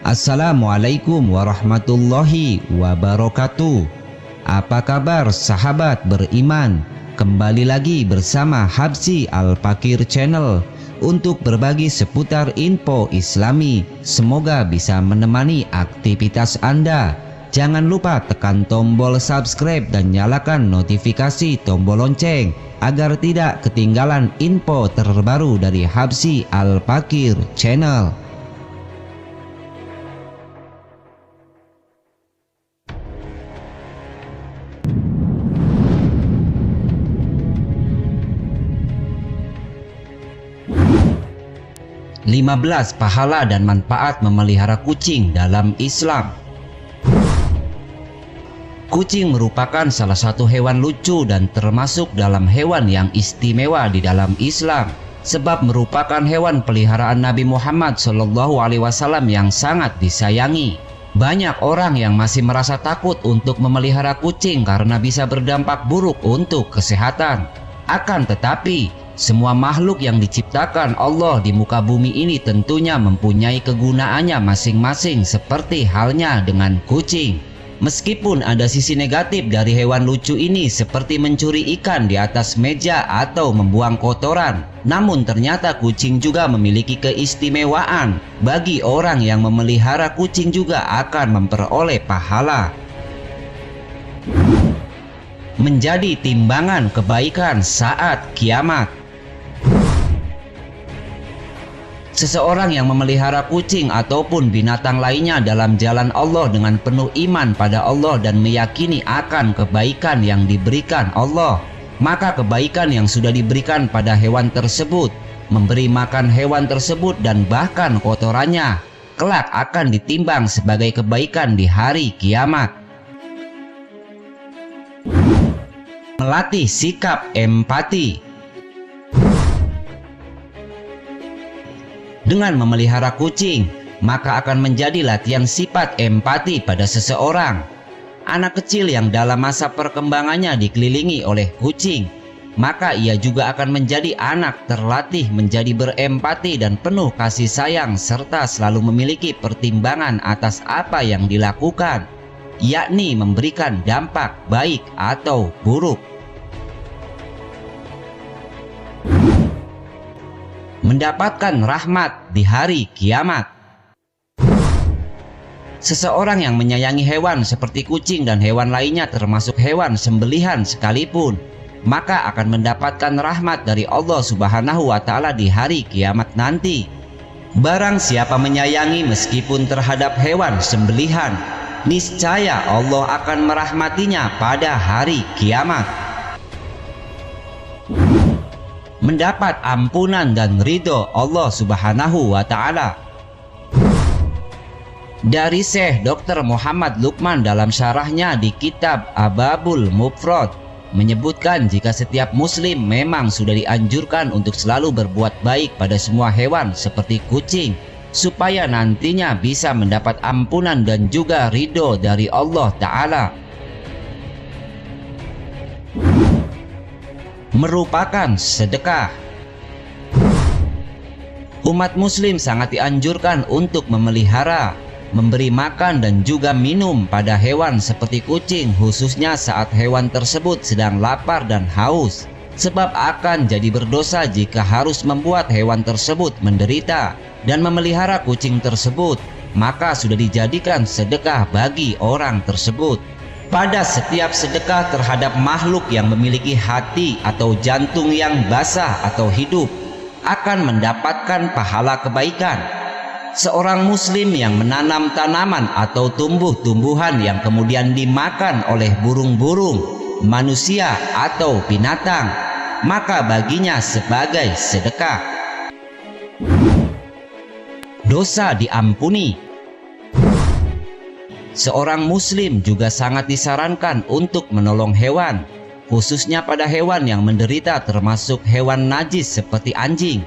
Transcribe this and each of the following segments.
Assalamualaikum warahmatullahi wabarakatuh. Apa kabar sahabat beriman? Kembali lagi bersama Habsy Al-Fakir Channel untuk berbagi seputar info Islami. Semoga bisa menemani aktivitas Anda. Jangan lupa tekan tombol subscribe dan nyalakan notifikasi tombol lonceng agar tidak ketinggalan info terbaru dari Habsy Al-Fakir Channel. Lima 15 pahala dan manfaat memelihara kucing dalam Islam. Kucing merupakan salah satu hewan lucu dan termasuk dalam hewan yang istimewa di dalam Islam, sebab merupakan hewan peliharaan Nabi Muhammad SAW yang sangat disayangi. Banyak orang yang masih merasa takut untuk memelihara kucing karena bisa berdampak buruk untuk kesehatan. Akan tetapi, semua makhluk yang diciptakan Allah di muka bumi ini tentunya mempunyai kegunaannya masing-masing, seperti halnya dengan kucing. Meskipun ada sisi negatif dari hewan lucu ini seperti mencuri ikan di atas meja atau membuang kotoran, namun ternyata kucing juga memiliki keistimewaan. Bagi orang yang memelihara kucing juga akan memperoleh pahala. Menjadi timbangan kebaikan saat kiamat. Seseorang yang memelihara kucing ataupun binatang lainnya dalam jalan Allah dengan penuh iman pada Allah dan meyakini akan kebaikan yang diberikan Allah, maka kebaikan yang sudah diberikan pada hewan tersebut, memberi makan hewan tersebut dan bahkan kotorannya, kelak akan ditimbang sebagai kebaikan di hari kiamat. Melatih sikap empati. Dengan memelihara kucing, maka akan menjadi latihan sifat empati pada seseorang. Anak kecil yang dalam masa perkembangannya dikelilingi oleh kucing, maka ia juga akan menjadi anak terlatih menjadi berempati dan penuh kasih sayang serta selalu memiliki pertimbangan atas apa yang dilakukan, yakni memberikan dampak baik atau buruk. Mendapatkan rahmat di hari kiamat. Seseorang yang menyayangi hewan seperti kucing dan hewan lainnya termasuk hewan sembelihan sekalipun, maka akan mendapatkan rahmat dari Allah Subhanahu wa Ta'ala di hari kiamat nanti. Barang siapa menyayangi meskipun terhadap hewan sembelihan, niscaya Allah akan merahmatinya pada hari kiamat. Mendapat ampunan dan ridho Allah Subhanahu wa Ta'ala. Dari Syekh Dr. Muhammad Luqman dalam syarahnya di kitab Ababul Mufrad menyebutkan jika setiap muslim memang sudah dianjurkan untuk selalu berbuat baik pada semua hewan seperti kucing, supaya nantinya bisa mendapat ampunan dan juga ridho dari Allah Ta'ala. Merupakan sedekah. Umat muslim sangat dianjurkan untuk memelihara, memberi makan dan juga minum pada hewan seperti kucing, khususnya saat hewan tersebut sedang lapar dan haus, sebab akan jadi berdosa jika harus membuat hewan tersebut menderita. Dan memelihara kucing tersebut maka sudah dijadikan sedekah bagi orang tersebut. Pada setiap sedekah terhadap makhluk yang memiliki hati atau jantung yang basah atau hidup akan mendapatkan pahala kebaikan. Seorang muslim yang menanam tanaman atau tumbuh-tumbuhan yang kemudian dimakan oleh burung-burung, manusia atau binatang, maka baginya sebagai sedekah. dosa diampuni. Seorang muslim juga sangat disarankan untuk menolong hewan, khususnya pada hewan yang menderita termasuk hewan najis seperti anjing.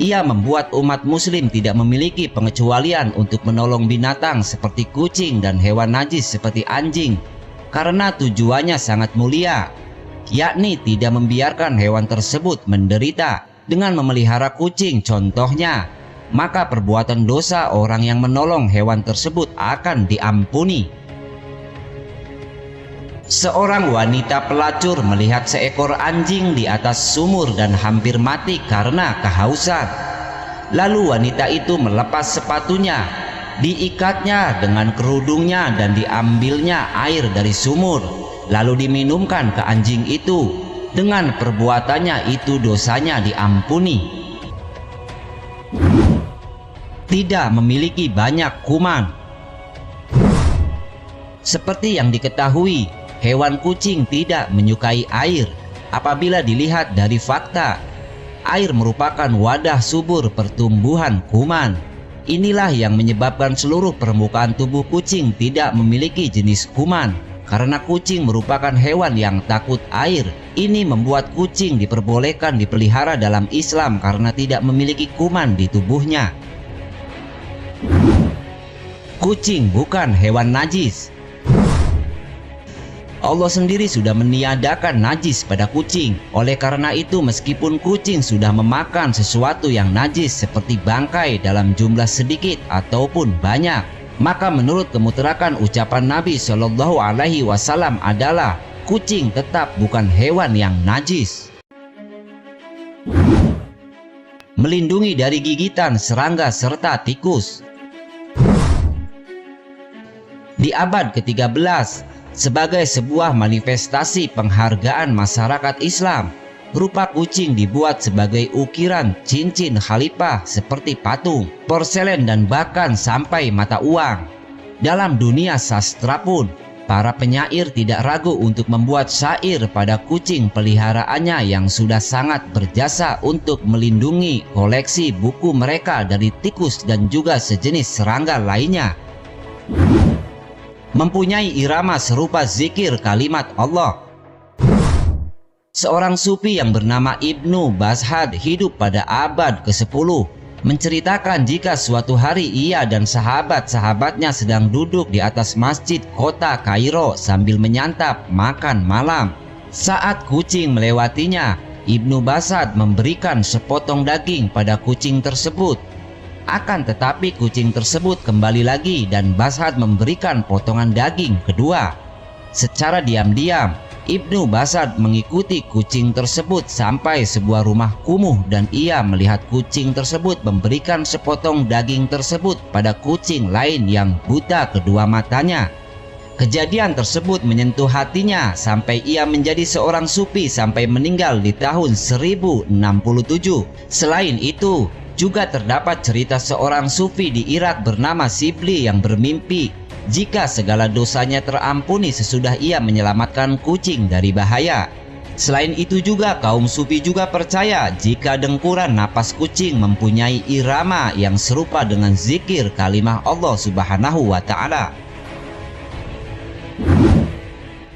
Ia membuat umat muslim tidak memiliki pengecualian untuk menolong binatang seperti kucing dan hewan najis seperti anjing, karena tujuannya sangat mulia, yakni tidak membiarkan hewan tersebut menderita. Dengan memelihara kucing contohnya, maka perbuatan dosa orang yang menolong hewan tersebut akan diampuni. Seorang wanita pelacur melihat seekor anjing di atas sumur dan hampir mati karena kehausan. Lalu wanita itu melepas sepatunya, diikatnya dengan kerudungnya dan diambilnya air dari sumur, lalu diminumkan ke anjing itu. Dengan perbuatannya itu dosanya diampuni. Tidak memiliki banyak kuman. Seperti yang diketahui, hewan kucing tidak menyukai air. Apabila dilihat dari fakta, air merupakan wadah subur pertumbuhan kuman. Inilah yang menyebabkan seluruh permukaan tubuh kucing tidak memiliki jenis kuman, karena kucing merupakan hewan yang takut air. Ini membuat kucing diperbolehkan dipelihara dalam Islam karena tidak memiliki kuman di tubuhnya. Kucing bukan hewan najis. Allah sendiri sudah meniadakan najis pada kucing. Oleh karena itu, meskipun kucing sudah memakan sesuatu yang najis seperti bangkai dalam jumlah sedikit ataupun banyak, maka menurut kemuterakan ucapan Nabi Shallallahu Alaihi Wasallam adalah kucing tetap bukan hewan yang najis. Melindungi dari gigitan serangga serta tikus. Di abad ke-13, sebagai sebuah manifestasi penghargaan masyarakat Islam, rupa kucing dibuat sebagai ukiran cincin khalifah seperti patung, porselen dan bahkan sampai mata uang. Dalam dunia sastra pun, para penyair tidak ragu untuk membuat syair pada kucing peliharaannya yang sudah sangat berjasa untuk melindungi koleksi buku mereka dari tikus dan juga sejenis serangga lainnya. Mempunyai irama serupa zikir kalimat Allah. Seorang sufi yang bernama Ibnu Bashad hidup pada abad ke-10 menceritakan jika suatu hari ia dan sahabat-sahabatnya sedang duduk di atas masjid kota Kairo sambil menyantap makan malam. Saat kucing melewatinya, Ibnu Bashad memberikan sepotong daging pada kucing tersebut. Akan tetapi kucing tersebut kembali lagi dan Bashad memberikan potongan daging kedua. Secara diam-diam, Ibnu Bashad mengikuti kucing tersebut sampai sebuah rumah kumuh dan ia melihat kucing tersebut memberikan sepotong daging tersebut pada kucing lain yang buta kedua matanya. Kejadian tersebut menyentuh hatinya sampai ia menjadi seorang sufi sampai meninggal di tahun 1067. Selain itu, juga terdapat cerita seorang sufi di Irak bernama Sibli yang bermimpi jika segala dosanya terampuni sesudah ia menyelamatkan kucing dari bahaya. Selain itu juga kaum sufi juga percaya jika dengkuran napas kucing mempunyai irama yang serupa dengan zikir kalimah Allah Subhanahu wa Ta'ala.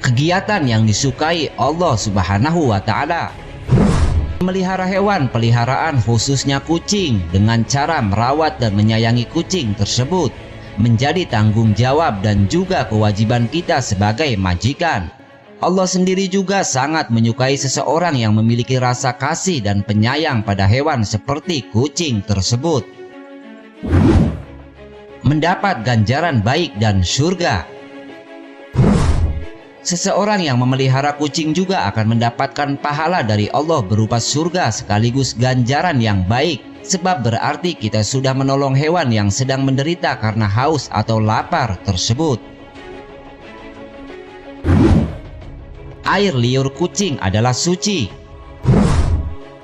Kegiatan yang disukai Allah Subhanahu wa Ta'ala. Memelihara hewan peliharaan khususnya kucing dengan cara merawat dan menyayangi kucing tersebut menjadi tanggung jawab dan juga kewajiban kita sebagai majikan. Allah sendiri juga sangat menyukai seseorang yang memiliki rasa kasih dan penyayang pada hewan seperti kucing tersebut. Mendapat ganjaran baik dan surga. Seseorang yang memelihara kucing juga akan mendapatkan pahala dari Allah berupa surga sekaligus ganjaran yang baik, sebab berarti kita sudah menolong hewan yang sedang menderita karena haus atau lapar tersebut. Air liur kucing adalah suci.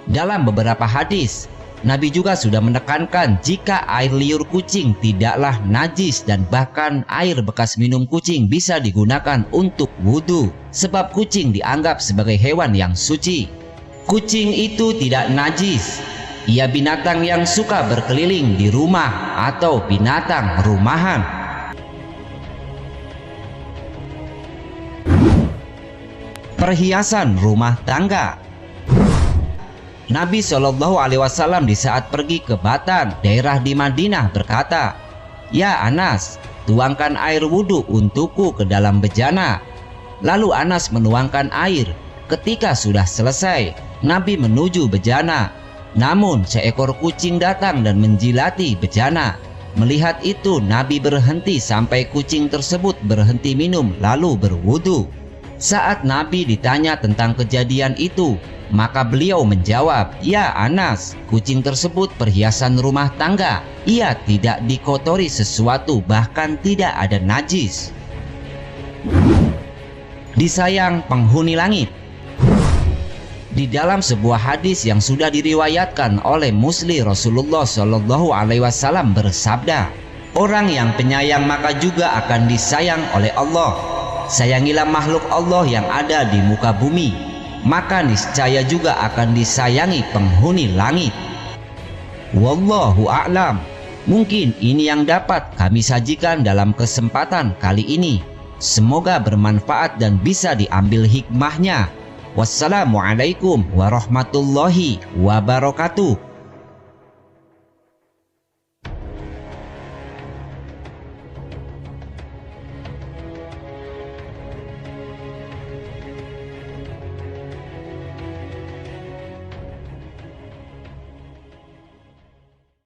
Dalam beberapa hadis, Nabi juga sudah menekankan jika air liur kucing tidaklah najis dan bahkan air bekas minum kucing bisa digunakan untuk wudhu, sebab kucing dianggap sebagai hewan yang suci. Kucing itu tidak najis. ia binatang yang suka berkeliling di rumah atau binatang rumahan. Perhiasan rumah tangga. Nabi Shallallahu Alaihi Wasallam di saat pergi ke Batan, daerah di Madinah, berkata, "Ya Anas, tuangkan air wudhu untukku ke dalam bejana." Lalu Anas menuangkan air. Ketika sudah selesai, Nabi menuju bejana. Namun seekor kucing datang dan menjilati bejana. Melihat itu, Nabi berhenti sampai kucing tersebut berhenti minum lalu berwudu. Saat Nabi ditanya tentang kejadian itu, maka beliau menjawab, "Ya Anas, kucing tersebut perhiasan rumah tangga. Ia tidak dikotori sesuatu, bahkan tidak ada najis." Disayang penghuni langit. Di dalam sebuah hadis yang sudah diriwayatkan oleh Muslim, Rasulullah Shallallahu Alaihi Wasallam bersabda, "Orang yang penyayang maka juga akan disayang oleh Allah. Sayangilah makhluk Allah yang ada di muka bumi, maka niscaya juga akan disayangi penghuni langit." Wallahu a'lam. Mungkin ini yang dapat kami sajikan dalam kesempatan kali ini. Semoga bermanfaat dan bisa diambil hikmahnya. Wassalamualaikum warahmatullahi wabarakatuh.